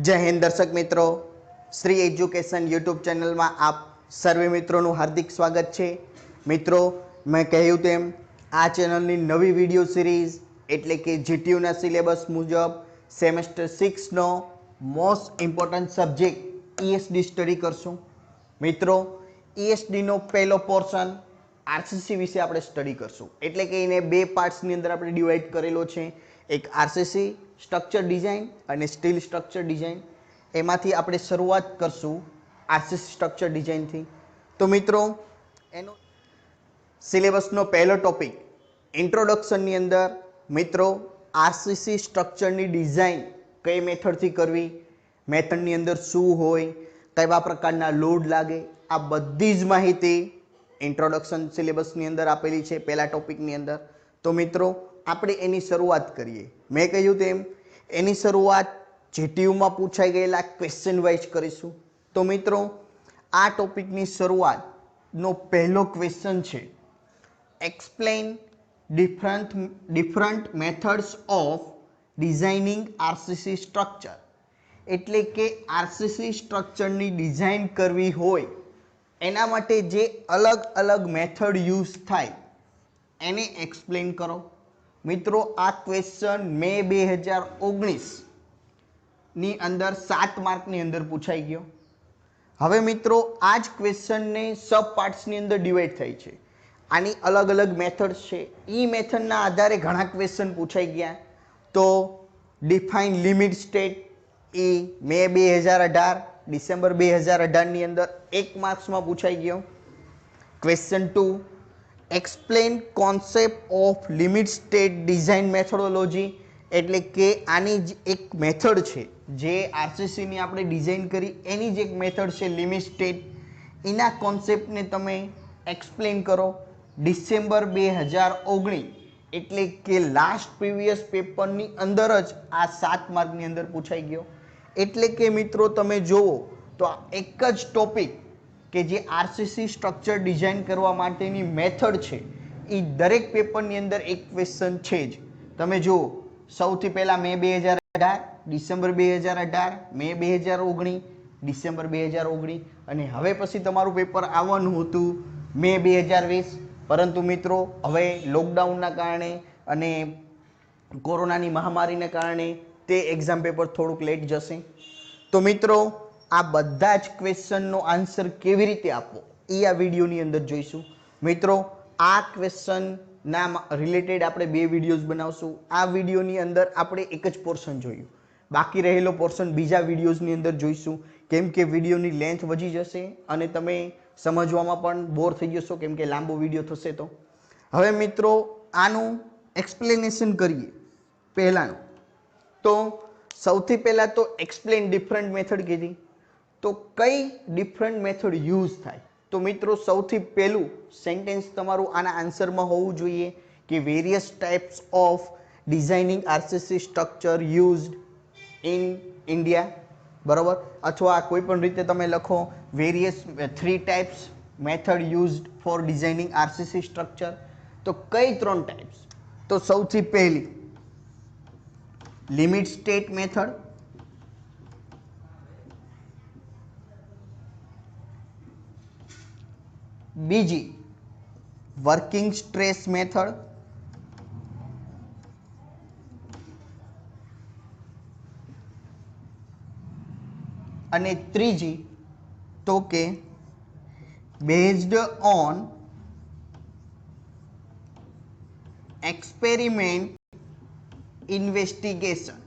जय हिंद दर्शक मित्रों, श्री एज्युकेशन यूट्यूब चैनल में आप सर्वे मित्रों हार्दिक स्वागत है। मित्रों, मैं कहूँ तेम आ चैनल की नवी विडियो सीरीज एटले कि जीटीयू ना सिलेबस मुजब सेमेस्टर 6 नो most important subject ESD study करशुं। मित्रों, ईएसडी नो पहलो पोर्शन आरसीसी विषे आपणे स्टडी करशुं, एटले कि एने बे पार्ट्स ની અંદર આપણે ડિવાઈડ કરેલો છે। એક આરસીસી સ્ટ્રક્ચર ડિઝાઇન અને સ્ટીલ સ્ટ્રક્ચર ડિઝાઇન। એમાંથી આપણે શરૂઆત કરશું આરસીસી સ્ટ્રક્ચર ડિઝાઇનથી। તો મિત્રો, એનો સિલેબસનો પહેલો ટોપિક ઇન્ટ્રોડક્શનની અંદર મિત્રો આરસીસી સ્ટ્રક્ચરની ડિઝાઇન કઈ મેથડથી કરવી, મેથડની અંદર શું હોય, કેવા પ્રકારના લોડ લાગે, આ બધી જ માહિતી इंट्रोडक्शन सिलेबसनी अंदर आपेली है पहला टॉपिकनी अंदर। तो मित्रों, આપણે એની શરૂઆત કરીએ। મેં કહ્યું તેમ એની શરૂઆત જીટીયુમાં પૂછાઈ ગયેલા ક્વેશ્ચન વાઇઝ કરીશું। તો મિત્રો, આ ટોપિકની શરૂઆતનો પહેલો ક્વેશ્ચન છે, explain different methods of designing RCC structure. એટલે કે આરસીસી સ્ટ્રક્ચરની ડિઝાઇન કરવી હોય એના માટે જે अलग अलग मेथड यूज थाय एने एक्सप्लेन करो। मित्रों, आ क्वेश्चन मे 2019 नी अंदर 7 मार्क नी अंदर पूछाई गयो। हवे मित्रों, आज क्वेश्चन ने सब पार्ट्स नी अंदर डिवाइड थाय छे। आनी अलग अलग मेथड्स छे। ई मेथड ना आधारे घणा क्वेश्चन पूछाई गया। तो डिफाइन लिमिट स्टेट ई मे 2018 डिसेम्बर 2018 नी अंदर 1 मार्क्स में पूछाई गयो। Question 2, explain concept of limit state design methodology. एटले के आनी ज एक मेथड छे जे आरसीसी नी आपणे डिजाइन करी एनी ज एक मेथड छे लिमिट स्टेट। एना कॉन्सेप्ट ने तमे एक्सप्लेन करो। डिसेम्बर 2019 एटले के लास्ट प्रीवियस पेपर नी अंदर ज आ 7 मार्क नी अंदर पूछाई गयो। एटले के मित्रों, तमे जोवो तो आ एक ज टॉपिक के जे आरसीसी स्ट्रक्चर डिजाइन करवा माटेनी मेथड छे ई दरेक पेपरनी अंदर एक क्वेश्चन छे ज। तमे जुओ, सौथी पहेला मे 2018, डिसेम्बर 2018, मे 2019, डिसेम्बर 2019 अने हवे पछी तमारुं पेपर आववानुं हतुं मे 2020। परंतु मित्रों, हवे लॉकडाउनना कारणे अने कोरोनानी महामारीने कारणे ते एक्जाम पेपर थोड़ुंक लेट जशे। तो मित्रों, आ बधा ज क्वेश्चननो आंसर केवी रीते आपवो ए आ विडियोनी अंदर जोईशुं। मित्रों, आ क्वेश्चनना रिलेटेड आपणे 2 विडियोज बनावशुं। आ विडियोनी अंदर आपणे एक ज पोर्शन जोयुं, बाकी रहेलो पोर्शन बीजा विडियोजनी अंदर जोईशुं। केम के विडियोनी लेंथ वधी जशे अने तमे समजवामां पण बोर थई जशो, केम के लांबो विडियो थशे। तो हवे मित्रों, आनुं एक्सप्लेनेशन करीए। पहेलानुं तो सौथी पहेला तो एक्सप्लेन डिफरंट मेथड कीधी। तो कई डिफरंट मेथड यूज थाय। तो मित्रों, सौथी पहेलुं सेंटेन्स तमारुं आना आंसर में होवुं जोईए कि various types of designing RCC structure used in India, बराबर। अथवा कोई पण रीते तमे लखो various 3 types method used for designing RCC structure. तो कई 3 टाइप्स? तो सौथी पहेली लिमिट स्टेट मेथड, बीजी वर्किंग स्ट्रेस मेथड, अने त्रीजी तो के बेस्ड ऑन एक्सपेरिमेंट इन्वेस्टिगेशन।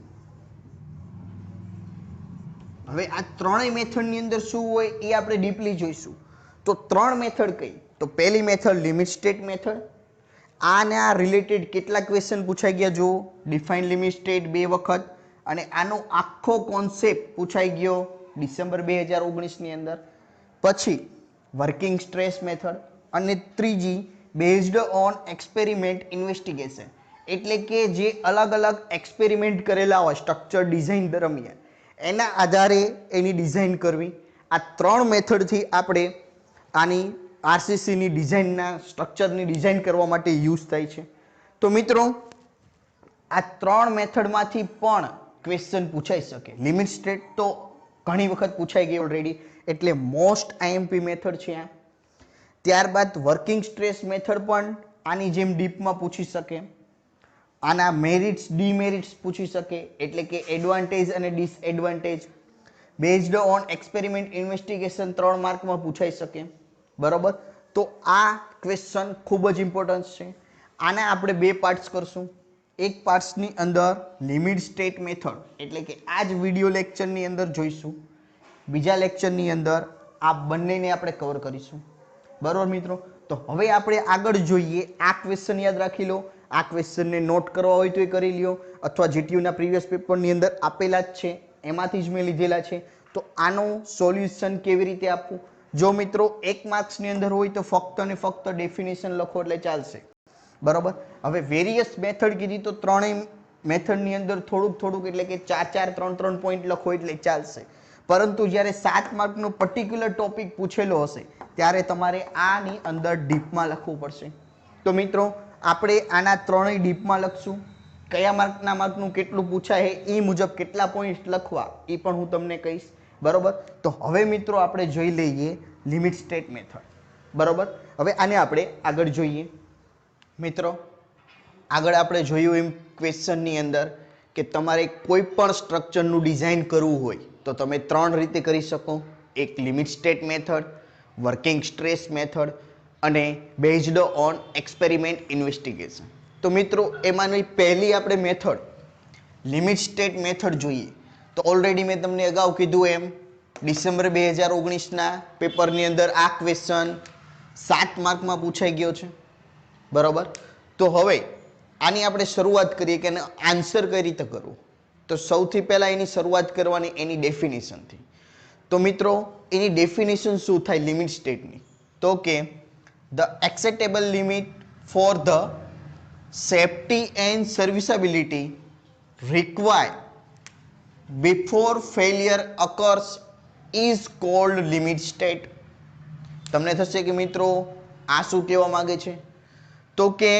हवे आ त्रणेय मेथड नी अंदर शुं होय ए आपणे डीपली जोईशुं। तो 3 मेथड कई? तो पहली मेथड लिमिट स्टेट मेथड। आने आ रिलेटेड केटला क्वेश्चन पूछाई गया जो डिफाइन लिमिट स्टेट 2 वखत अने आनो आखो कॉन्सेप्ट पूछाई गयो डिसेम्बर 2019 नी अंदर। पछी वर्किंग स्ट्रेस मेथड अने त्रीजी बेस्ड ऑन एक्सपेरिमेंट इन्वेस्टिगेशन। एटले के जे अलग अलग एक्सपेरिमेंट करेला होय स्ट्रक्चर डिजाइन दरमियान एना आधारे एनी डिजाइन करवी। आ 3 मेथड थी आपणे आनी आरसीसी नी डिजाइनना स्ट्रक्चरनी डिजाइन करवा माटे यूज थाय छे। तो मित्रों, आ 3 मेथडमांथी पण ક્વેશ્ચન પૂછાઈ શકે. લિમિટ સ્ટેટ તો ઘણી વખત પૂછાઈ ગઈ ઓલરેડી, એટલે મોસ્ટ આઈએમપી મેથડ છે આ. ત્યારબાદ વર્કિંગ સ્ટ્રેસ મેથડ પણ આની જેમ ડીપમાં પૂછી શકે. આના મેરિટ્સ ડીમેરિટ્સ પૂછી શકે, એટલે કે એડવાન્ટેજ અને disadvantage based on experiment investigation 3 માર્કમાં પૂછાઈ શકે. બરોબર. તો આ ક્વેશ્ચન ખૂબ જ ઇમ્પોર્ટન્ટ છે. આના આપણે 2 પાર્ટ્સ કરશું. એક પાર્ટ્સની અંદર લિમિટ સ્ટેટ મેથડ, એટલે કે આ જ વિડીયો લેક્ચરની અંદર જોઈશું. બીજા લેક્ચરની અંદર આ બંનેને આપણે કવર કરીશું. બરોબર મિત્રો. તો હવે આપણે આગળ જોઈએ. આ ક્વેશ્ચન યાદ રાખી લો. આ ક્વેશ્ચનને નોટ કરવા હોય તો એ કરી લ્યો, અથવા જીટીયુના પ્રીવિયસ પેપરની અંદર આપેલા જ છે, એમાંથી જ મેં લીધેલા છે. તો આનું સોલ્યુશન કેવી રીતે આપવું? જો મિત્રો 1 માર્ક્સની અંદર હોય તો ફક્ત અને ફક્ત ડેફિનેશન લખો એટલે ચાલશે. બરોબર. હવે વેરિયસ મેથડ કીધી તો ત્રણેય મેથડની અંદર થોડુંક એટલે કે 4 3 પોઈન્ટ લખો એટલે ચાલશે. પરંતુ જ્યારે 7 માર્કનો પર્ટિક્યુલર ટોપિક પૂછેલો હશે ત્યારે તમારે આની અંદર ડીપમાં લખવું પડશે. તો મિત્રો આપણે આના ત્રણેય ડીપમાં લખશું. કયા માર્કનું કેટલું પૂછાય એ મુજબ કેટલા પોઈન્ટ લખવા એ પણ હું તમને કહીશ. બરોબર. તો હવે મિત્રો આપણે જોઈ લઈએ લિમિટ સ્ટેટ મેથડ. બરોબર. હવે આને આપણે આગળ જોઈએ. મિત્રો આગળ આપણે જોયું એમ ક્વેશ્ચનની અંદર કે તમારે કોઈ પણ સ્ટ્રક્ચરનું ડિઝાઇન કરવું હોય તો તમે 3 રીતે કરી શકો. એક limit state method, working stress method અને બેઝડ ઓન એક્સપેરિમેન્ટ ઇન્વેસ્ટિગેશન. તો મિત્રો એમાંની પહેલી આપણે મેથડ લિમિટ સ્ટેટ મેથડ જોઈએ. તો ઓલરેડી મેં તમને અગાઉ કીધું એમ ડિસેમ્બર 2019ના પેપરની અંદર આ ક્વેશ્ચન 7 માર્કમાં પૂછાઈ ગયો છે. બરાબર. તો હવે આની આપણે શરૂઆત કરીએ કે એનો આન્સર કઈ રીતે કરવો. તો સૌથી પહેલાં એની શરૂઆત કરવાની એની ડેફિનેશનથી. તો મિત્રો એની ડેફિનેશન શું થાય લિમિટ સ્ટેટની? તો કે the acceptable limit for the safety and serviceability required before failure occurs is called limit state. તમને થશે કે મિત્રો આ શું કહેવા માંગે છે? તો કે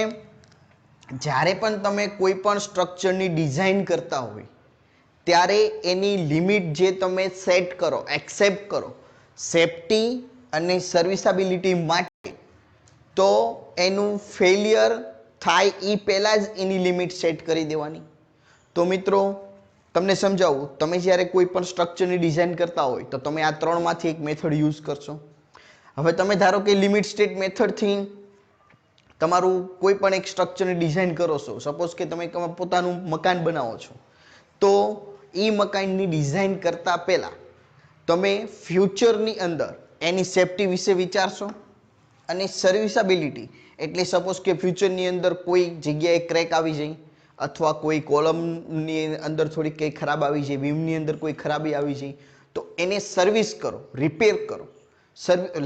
જ્યારે પણ તમે કોઈ પણ સ્ટ્રક્ચરની ડિઝાઇન કરતા હોય ત્યારે એની લિમિટ જે તમે સેટ કરો, એક્સેપ્ટ કરો સેફ્ટી અને સર્વિસેબિલિટી માટે, તો એનું ફેલિયર થાય એ પહેલાં જ એની લિમિટ સેટ કરી દેવાની. તો મિત્રો તમને સમજાવું, તમે જ્યારે કોઈ પણ સ્ટ્રક્ચરની ડિઝાઇન કરતા હોય તો તમે આ 3માંથી એક મેથડ યુઝ કરશો. હવે તમે ધારો કે લિમિટ સ્ટેટ મેથડથી તમારું કોઈ પણ એક સ્ટ્રક્ચરની ડિઝાઇન કરો છો. સપોઝ કે તમે પોતાનું મકાન બનાવો છો, તો એ મકાનની ડિઝાઇન કરતા પહેલાં તમે ફ્યુચરની અંદર એની સેફ્ટી વિશે વિચારશો અને સર્વિસેબિલિટી, એટલે સપોઝ કે ફ્યુચરની અંદર કોઈ જગ્યાએ ક્રેક આવી જાય અથવા કોઈ કોલમની અંદર થોડી કંઈ ખરાબ આવી જાય, બીમની અંદર કોઈ ખરાબી આવી જાય, તો એને સર્વિસ કરો, રિપેર કરો.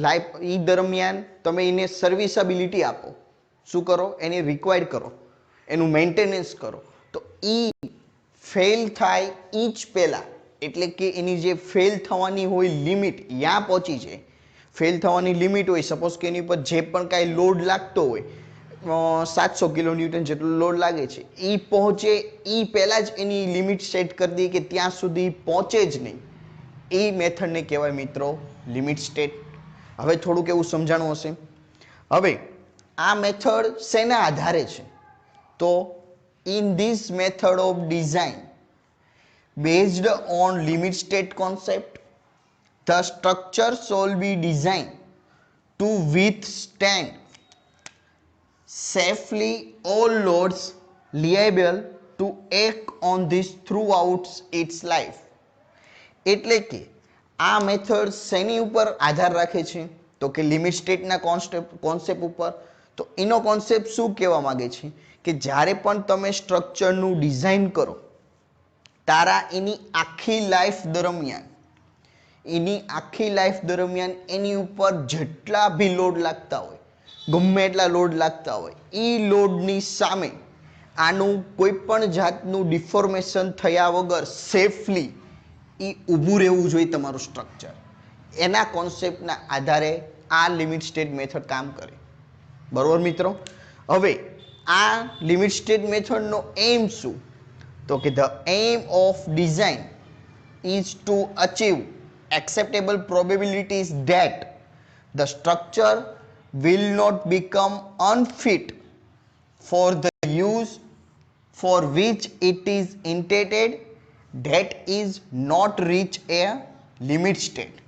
લાઈફ એ દરમિયાન તમે એને સર્વિસેબિલિટી આપો. શું કરો? એને રિક્વાયર્ડ કરો, એનું મેન્ટેનન્સ કરો. તો એ ફેલ થાય એ જ પહેલાં, એટલે કે એની જે ફેલ થવાની હોય લિમિટ ત્યાં પહોંચી જાય. ફેલ થવાની લિમિટ હોય, સપોઝ કે એની ઉપર જે પણ કાંઈ લોડ લાગતો હોય, 700 કિલોન્યુટન જેટલો લોડ લાગે છે, એ પહોંચે એ પહેલાં જ એની લિમિટ સેટ કરી દઈએ કે ત્યાં સુધી પહોંચે જ નહીં. એ મેથડને કહેવાય મિત્રો લિમિટ સ્ટેટ. હવે થોડુંક એવું સમજાણું હશે. હવે આ મેથડ શેના આધારે છે? તો in this method of design based on limit state concept the structure shall be design to withstand safely all loads liable to act on this throughout its life. એટલે કે આ મેથડ શેની ઉપર આધાર રાખે છે? તો કે લિમિટ સ્ટેટના કોન્સેપ્ટ ઉપર. તો એનો કોન્સેપ્ટ શું કહેવા માંગે છે કે જ્યારે પણ તમે સ્ટ્રક્ચરનું ડિઝાઇન કરો તારા એની આખી લાઈફ દરમિયાન એની ઉપર જેટલા બી લોડ લાગતા હોય, ગમે એટલા લોડ લાગતા હોય, એ લોડની સામે આનું કોઈ પણ જાતનું ડિફોર્મેશન થયા વગર સેફલી એ ઊભું રહેવું જોઈએ તમારું સ્ટ્રક્ચર. એના કોન્સેપ્ટના આધારે આ લિમિટ સ્ટેટ મેથડ કામ કરે. બરોબર મિત્રો. હવે આ લિમિટ સ્ટેટ મેથડનો એમ શું? તો કે the aim of design is to achieve acceptable probabilities that the structure will not become unfit for the use for which it is intended, that is not reach a limit state.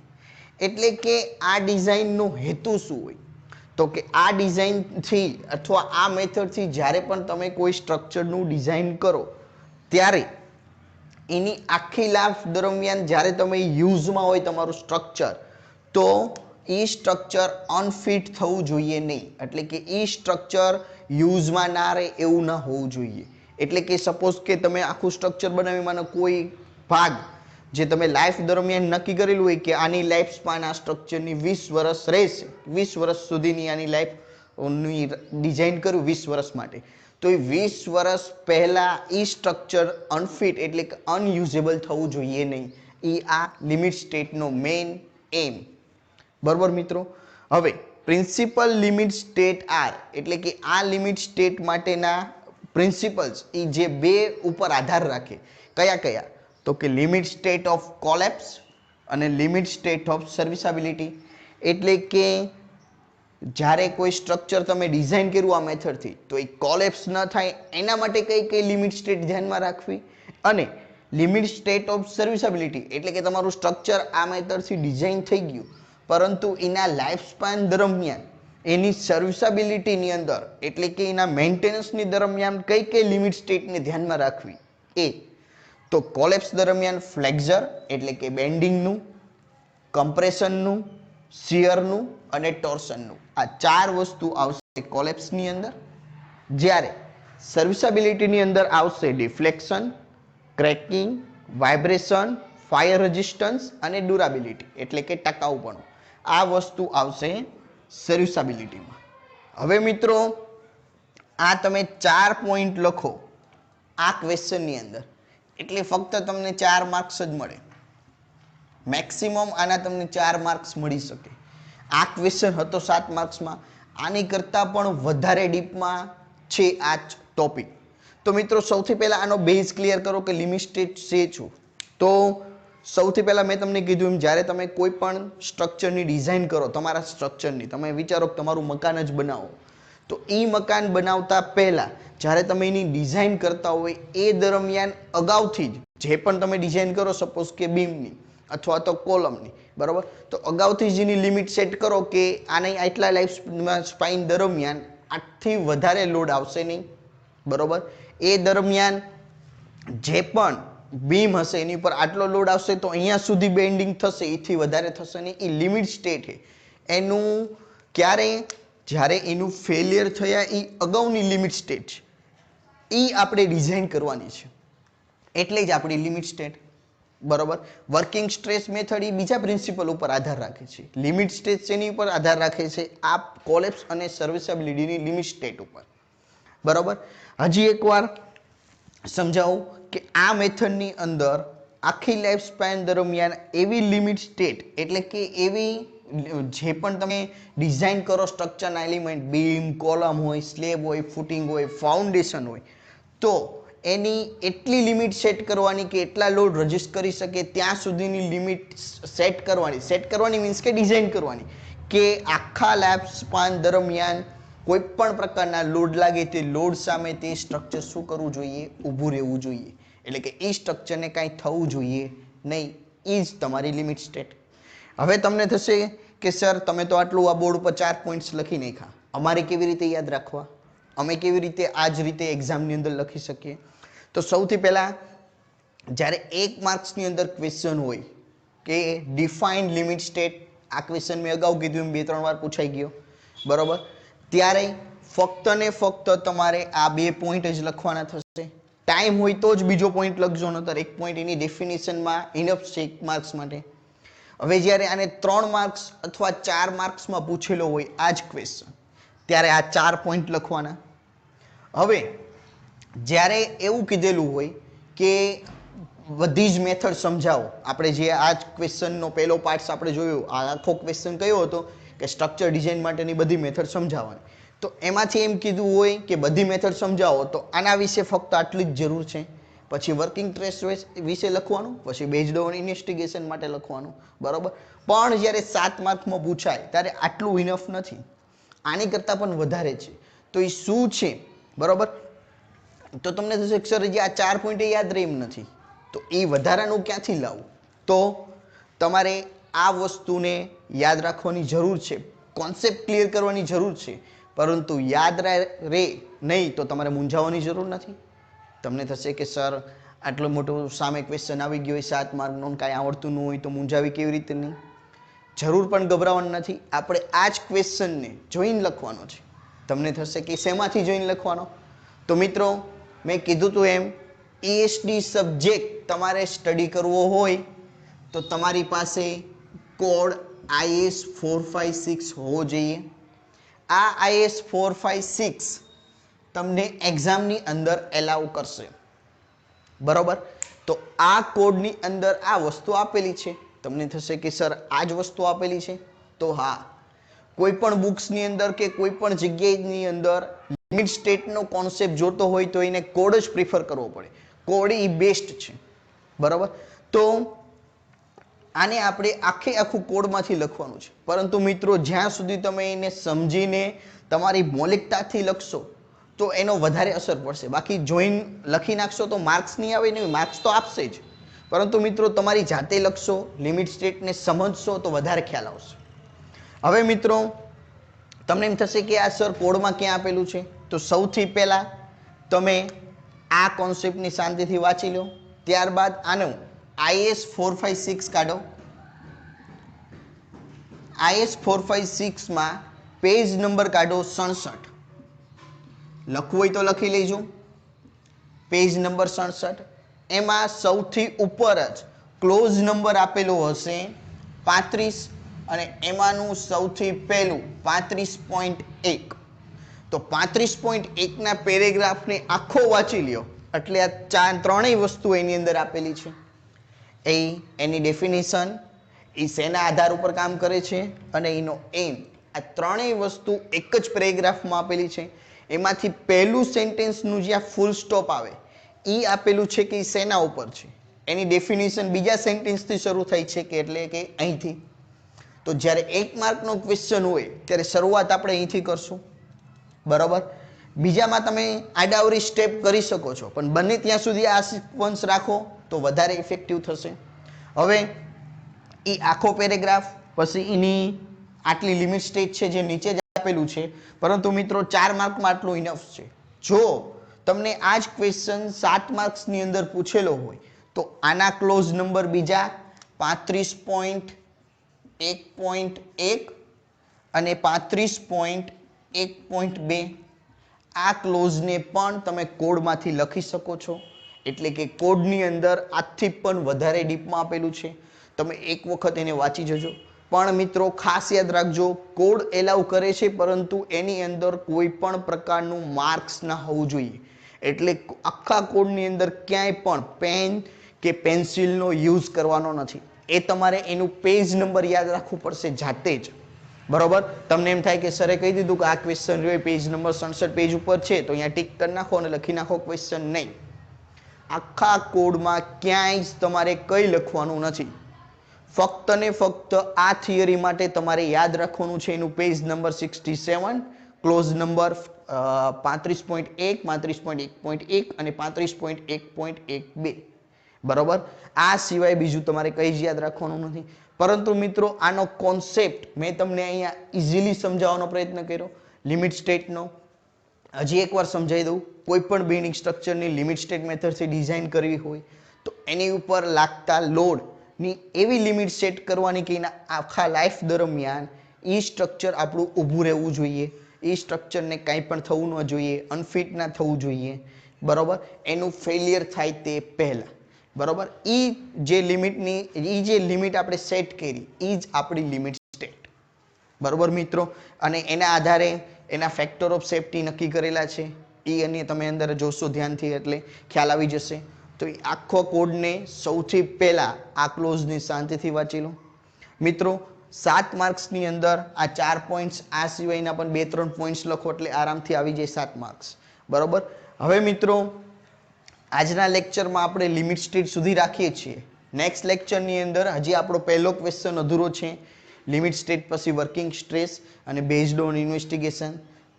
એટલે કે આ ડિઝાઇનનો હેતુ શું હોય? તો કે આ ડિઝાઇનથી અથવા આ મેથડથી જ્યારે પણ તમે કોઈ સ્ટ્રક્ચરનું ડિઝાઇન કરો ત્યારે એની આખી લાઈફ દરમિયાન જ્યારે તમે યુઝમાં હોય તમારું સ્ટ્રક્ચર, તો એ સ્ટ્રક્ચર અનફિટ થવું જોઈએ નહીં. એટલે કે એ સ્ટ્રક્ચર યુઝમાં ના રહે એવું ના હોવું જોઈએ. એટલે કે સપોઝ કે તમે આખું સ્ટ્રક્ચર બનાવીમાંનો કોઈ ભાગ જે તમે લાઈફ દરમિયાન નક્કી કરેલું હોય કે આની લાઈફ સ્પાન આ સ્ટ્રક્ચરની 20 વર્ષ રહેશે, 20 વર્ષ સુધીની આની લાઈફની ડિઝાઇન કર્યું 20 વર્ષ માટે, તો એ 20 વર્ષ પહેલાં એ સ્ટ્રક્ચર અનફિટ એટલે કે અનયુઝેબલ થવું જોઈએ નહીં. એ આ લિમિટ સ્ટેટનો મેઇન એમ. બરાબર મિત્રો? હવે પ્રિન્સિપલ લિમિટ સ્ટેટ આર એટલે કે આ લિમિટ સ્ટેટ માટેના પ્રિન્સિપલ્સ એ જે બે ઉપર આધાર રાખે. કયા કયા? તો કે લિમિટ સ્ટેટ ઓફ કોલેપ્સ અને લિમિટ સ્ટેટ ઓફ સર્વિસેબિલિટી. એટલે કે જ્યારે કોઈ સ્ટ્રક્ચર તમે ડિઝાઇન કર્યું આ મેથડથી તો એ કોલેપ્સ ન થાય એના માટે કઈ કઈ લિમિટ સ્ટેટ ધ્યાનમાં રાખવી, અને લિમિટ સ્ટેટ ઓફ સર્વિસેબિલિટી એટલે કે તમારું સ્ટ્રક્ચર આ મેથડથી ડિઝાઇન થઈ ગયું પરંતુ એના લાઈફ સ્પાન દરમિયાન એની સર્વિસેબિલિટીની અંદર એટલે કે એના મેન્ટેનન્સની દરમિયાન કઈ કઈ લિમિટ સ્ટેટને ધ્યાનમાં રાખવી. એ તો કોલેપ્સ દરમિયાન ફ્લેક્ઝર એટલે કે બેન્ડિંગનું, કમ્પ્રેશનનું, શિયરનું અને ટોર્શનનું, આ ચાર વસ્તુ આવશે કોલેપ્સની અંદર. જ્યારે સર્વિસેબિલિટીની અંદર આવશે deflection, cracking, vibration, fire resistance અને ડ્યુરાબિલિટી એટલે કે ટકાઉપણું. આ વસ્તુ આવશે સર્વિસેબિલિટીમાં. હવે મિત્રો આ તમે 4 પોઈન્ટ લખો આ ક્વેશ્ચનની અંદર એટલે ફક્ત તમને 4 માર્ક્સ જ મળે. મેક્સિમમ આના તમને 4 માર્ક્સ મળી શકે. આ ક્વેશ્ચન હતો 7 માર્ક્સમાં, આની કરતાં પણ વધારે ડીપમાં છે આ ટોપિક. તો મિત્રો સૌથી પહેલાં આનો બેઝ ક્લિયર કરો કે લિમિટ સ્ટેટ છે શું. તો સૌથી પહેલાં મેં તમને કીધું એમ જ્યારે તમે કોઈ પણ સ્ટ્રક્ચરની ડિઝાઇન કરો, તમારા સ્ટ્રક્ચરની તમે વિચારો કે તમારું મકાન જ બનાવો, તો એ મકાન બનાવતા પહેલાં જ્યારે તમે એની ડિઝાઇન કરતા હોય એ દરમિયાન અગાઉથી જ જે પણ તમે ડિઝાઇન કરો, સપોઝ કે બીમની અથવા તો કોલમની, બરાબર, તો અગાઉથી જ એની લિમિટ સેટ કરો કે આને આટલા લાઈફ સ્પાઇન દરમિયાન આટથી વધારે લોડ આવશે નહીં, બરાબર. એ દરમિયાન જે પણ બીમ હશે એની ઉપર આટલો લોડ આવશે તો અહીંયા સુધી બેન્ડિંગ થશે, એથી વધારે થશે નહીં. એ લિમિટ સ્ટેટ છે એનું. ક્યારે? જ્યારે એનું ફેલિયર થયા એ અગાઉની લિમિટ સ્ટેટ છે એ આપણે ડિઝાઇન કરવાની છે, એટલે જ આપણી લિમિટ સ્ટેટ, બરાબર. વર્કિંગ સ્ટ્રેસ મેથડ એ બીજા પ્રિન્સિપલ ઉપર આધાર રાખે છે. લિમિટ સ્ટેટ એની ઉપર આધાર રાખે છે આ કોલેપ્સ અને સર્વિસેબિલિટીની લિમિટ સ્ટેટ ઉપર, બરાબર. હજી એકવાર સમજાવું કે આ મેથડની અંદર આખી લાઈફ સ્પાન દરમિયાન એવી લિમિટ સ્ટેટ એટલે કે એવી જે પણ તમે ડિઝાઇન કરો સ્ટ્રક્ચરના એલિમેન્ટ, બીમ, કોલમ હોય, સ્લેબ હોય, ફૂટિંગ હોય, ફાઉન્ડેશન હોય, તો એની એટલી લિમિટ સેટ કરવાની કે એટલા લોડ રજિસ્ટ કરી શકે ત્યાં સુધીની લિમિટ સેટ કરવાની. સેટ કરવાની મીન્સ કે ડિઝાઇન કરવાની કે આખા લાઈફ સ્પાન દરમિયાન કોઈ પણ પ્રકારના લોડ લાગે તે લોડ સામે તે સ્ટ્રક્ચર શું કરવું જોઈએ? ઊભું રહેવું જોઈએ. એટલે કે એ સ્ટ્રક્ચરને કાંઈ થવું જોઈએ નહીં. એ જ તમારી લિમિટ સ્ટેટ. હવે તમને થશે કે સર તમે તો આટલું આ બોર્ડ ઉપર 4 પોઈન્ટ્સ લખી નાખ્યા, અમારે કેવી રીતે યાદ રાખવા? અમે કેવી રીતે આ જ રીતે એક્ઝામની અંદર લખી શકીએ? તો સૌથી પહેલાં જ્યારે 1 માર્ક્સની અંદર ક્વેશ્ચન હોય કે ડિફાઇન્ડ લિમિટ સ્ટેટ, આ ક્વેશ્ચન મેં અગાઉ કીધું એમ 2-3 વાર પૂછાઈ ગયો, બરાબર, ત્યારે ફક્ત ને ફક્ત તમારે આ 2 પોઈન્ટ જ લખવાના થશે. ટાઈમ હોય તો જ બીજો પોઈન્ટ લખજો, નતર 1 પોઈન્ટ એની ડેફિનેશનમાં ઇનફ છે 1 માર્ક્સ માટે. હવે જ્યારે આને 3 માર્ક્સ અથવા 4 માર્ક્સમાં પૂછેલો હોય આ જ ક્વેશ્ચન, ત્યારે આ 4 પોઈન્ટ લખવાના. હવે જ્યારે એવું કીધેલું હોય કે બધી જ મેથડ સમજાવો, આપણે જે આ જ ક્વેશ્ચનનો પહેલો પાર્ટ આપણે જોયો, આ આખો ક્વેશ્ચન કયો હતો કે સ્ટ્રક્ચર ડિઝાઇન માટેની બધી મેથડ સમજાવવાની, તો એમાંથી એમ કીધું હોય કે બધી મેથડ સમજાવો, તો આના વિશે ફક્ત આટલી જ જરૂર છે. પછી વર્કિંગ ટ્રેસ વિશે લખવાનું, પછી બેઝડ ઓન ઇન્વેસ્ટિગેશન માટે લખવાનું, બરાબર. પણ જ્યારે 7 માર્કમાં પૂછાય ત્યારે આટલું ઇનફ નથી, આની કરતાં પણ વધારે છે. તો એ શું છે, બરાબર? તો તમને થશે સર જે આ 4 પોઈન્ટ યાદ રહે એમ નથી, તો એ વધારાનું ક્યાંથી લાવવું? તો તમારે આ વસ્તુને યાદ રાખવાની જરૂર છે, કોન્સેપ્ટ ક્લિયર કરવાની જરૂર છે, પરંતુ યાદ રહે નહીં તો તમારે મૂંઝાવવાની જરૂર નથી. તમને થશે કે સર આટલો મોટો સામે ક્વેશ્ચન આવી ગયો હોય 7 માર્કનો, કાંઈ આવડતું ન હોય તો મૂંઝાવી કેવી રીતે નહીં? જરૂર પણ ગભરાવાનું નથી. આપણે આ જ ક્વેશ્ચનને જોઈને લખવાનો છે. તમને થશે કે શેમાંથી જોઈને લખવાનો? તો મિત્રો મેં કીધું હતું એમ, ESD સબ્જેક્ટ તમારે સ્ટડી કરવો હોય તો તમારી પાસે કોડ IS 456 હોવો જોઈએ. આ IS 456 તમને એક્ઝામની અંદર એલાઉ કરશે, બરોબર? તો આ કોડની અંદર આ વસ્તુ આપેલી છે. તમને થશે કે સર આ જ વસ્તુ આપેલી છે, તો હા, કોઈ પણ બુક્સની અંદર કે કોઈ પણ જગ્યાની અંદર લિમિટ સ્ટેટનો કોન્સેપ્ટ જોતો હોય તો એને કોડ જ પ્રિફર કરવો પડે. કોડ એ બેસ્ટ છે, બરાબર? તો આને આપણે આખું કોડમાંથી લખવાનું છે. પરંતુ મિત્રો જ્યાં સુધી તમે એને સમજીને તમારી મૌલિકતાથી લખશો તો એનો વધારે અસર પડશે. બાકી જોઈન લખી નાખશો તો માર્ક્સ નહીં આવે, નહીં માર્ક્સ તો આપશે જ, પરંતુ મિત્રો તમારી જાતે લખશો, લિમિટ સ્ટેટને સમજશો તો વધારે ખ્યાલ આવશે. હવે મિત્રો તમને એમ થશે કે આ સર કોડમાં ક્યાં આપેલું છે? તો સૌથી પહેલાં તમે આ કોન્સેપ્ટની શાંતિથી વાંચી લો. ત્યારબાદ આનું IS 456 કાઢો. IS 456માં પેજ નંબર કાઢો 67. લખવું હોય તો લખી લેજો, પેજ નંબર 67. એમાં સૌથી ઉપર જ ક્લોઝ નંબર આપેલો હશે 35 અને એમાંનું સૌથી પહેલું 35.1. તો 35.1ના પેરેગ્રાફને આખો વાંચી લ્યો એટલે આ ત્રણેય વસ્તુ એની અંદર આપેલી છે. એની ડેફિનેશન, એ શેના આધાર ઉપર કામ કરે છે અને એનો એમ, આ ત્રણેય વસ્તુ એક જ પેરેગ્રાફમાં આપેલી છે. એમાંથી પહેલું સેન્ટેન્સનું જ્યાં ફૂલ સ્ટોપ આવે એ આપેલું છે કે એ શેના ઉપર છે. એની ડેફિનેશન બીજા સેન્ટેન્સથી શરૂ થાય છે કે એટલે કે અહીંથી. તો જ્યારે 1 માર્કનો ક્વેશ્ચન હોય ત્યારે શરૂઆત આપણે અહીંથી કરશું, બરાબર? બીજામાં તમે આડાવરી સ્ટેપ કરી શકો છો, પણ બને ત્યાં સુધી આ સિક્વન્સ રાખો તો વધારે ઇફેક્ટિવ થશે. હવે એ આખો પેરેગ્રાફ, પછી એની આટલી લિમિટ સ્ટેટ છે જે નીચે જ આપેલું છે, પરંતુ મિત્રો 4 માર્કમાં આટલું ઇનફ છે. જો તમને આ જ ક્વેશ્ચન 7 માર્ક્સની અંદર પૂછેલો હોય તો આના ક્લોઝ નંબર બીજા 35.1.1 અને 35.1.2 આ ક્લોઝને પણ તમે કોડમાંથી લખી શકો છો. એટલે કે કોડની અંદર આથી પણ વધારે ડીપમાં આપેલું છે. તમે એક વખત એને વાંચી જજો. પણ મિત્રો ખાસ યાદ રાખજો, કોડ એલાઉ કરે છે પરંતુ એની અંદર કોઈ પણ પ્રકારનું માર્ક્સ ના હોવું જોઈએ. એટલે આખા કોડની અંદર ક્યાંય પણ પેન કે પેન્સિલનો યુઝ કરવાનો નથી. એ તમારે એનું પેજ નંબર યાદ રાખવું પડશે જાતે જ, બરોબર? તમને એમ થાય કે સરે કહી દીધું કે આ ક્વેશ્ચન રહ્યો પેજ નંબર 67 પેજ ઉપર છે તો અહીંયા ટીક કરી નાખો અને લખી નાખો ક્વેશ્ચન. નહીં, આખા કોડમાં ક્યાંય જ તમારે કંઈ લખવાનું નથી. ફક્ત ને ફક્ત આ થિયરી માટે તમારે યાદ રાખવાનું છે એનું પેજ નંબર 67, ક્લોઝ નંબર 35.1, 35.1.1 અને 35.1.12, બરોબર? આ સિવાય બીજું તમારે કંઈ જ યાદ રાખવાનું નથી. પરંતુ મિત્રો આનો કોન્સેપ્ટ મેં તમને અહીંયા ઇઝીલી સમજાવવાનો પ્રયત્ન કર્યો. લિમિટ સ્ટેટનો હજી એકવાર સમજાવી દઉં. કોઈ પણ બિલ્ડિંગ સ્ટ્રક્ચરની લિમિટ સ્ટેટ મેથડથી ડિઝાઇન કરવી હોય તો એની ઉપર લાગતા લોડની એવી લિમિટ સેટ કરવાની કે એના આખા લાઈફ દરમિયાન એ સ્ટ્રક્ચર આપણું ઊભું રહેવું જોઈએ, એ સ્ટ્રક્ચરને કાંઈ પણ થવું ન જોઈએ, અનફિટ ના થવું જોઈએ, બરાબર? એનું ફેલિયર થાય તે પહેલાં, બરાબર? એ જે લિમિટ આપણે સેટ કરી એ જ આપણી લિમિટ સ્ટેટ, બરાબર મિત્રો? અને એના આધારે એના ફેક્ટર ઓફ સેફ્ટી નક્કી કરેલા છે. એ અને તમે અંદર જોશો ધ્યાનથી એટલે ખ્યાલ આવી જશે. તો એ આખો કોડને સૌથી પહેલાં આ ક્લોઝને શાંતિથી વાંચી લો. મિત્રો 7 માર્ક્સની અંદર આ 4 પોઈન્ટ્સ, આ સિવાયના પણ 2-3 પોઈન્ટ્સ લખો એટલે આરામથી આવી જાય 7 માર્ક્સ, બરાબર? હવે મિત્રો આજના લેક્ચરમાં આપણે લિમિટ સ્ટેટ સુધી રાખીએ છીએ. નેક્સ્ટ લેક્ચરની અંદર હજી આપણો પહેલો ક્વેશ્ચન અધૂરો છે, લિમિટ સ્ટેટ પછી વર્કિંગ સ્ટ્રેસ અને બેઝડ ઓન ઇન્વેસ્ટિગેશન.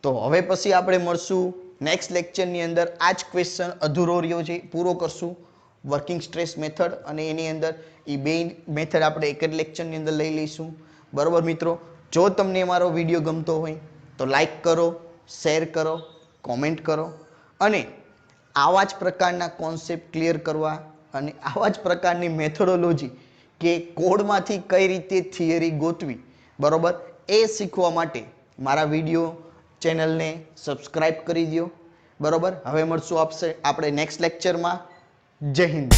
તો હવે પછી આપણે મળશું નેક્સ્ટ લેક્ચરની અંદર. આ જ ક્વેશ્ચન અધૂરો રહ્યો છે, પૂરો કરશું વર્કિંગ સ્ટ્રેસ મેથડ, અને એની અંદર એ બે મેથડ આપણે એક જ લેક્ચરની અંદર લઈ લઈશું. બરાબર મિત્રો, જો તમને મારો વિડીયો ગમતો હોય તો લાઈક કરો, શેર કરો, કોમેન્ટ કરો, અને આવા જ પ્રકારના કોન્સેપ્ટ ક્લિયર કરવા અને આવા જ પ્રકારની મેથોડોલોજી કે કોડમાંથી કઈ રીતે થિયરી ગોતવી, બરાબર, એ શીખવા માટે મારા વિડીયો ચેનલને સબસ્ક્રાઈબ કરી દો. બરાબર, હવે મળશું આપણે નેક્સ્ટ લેક્ચરમાં. જય હિન્દ.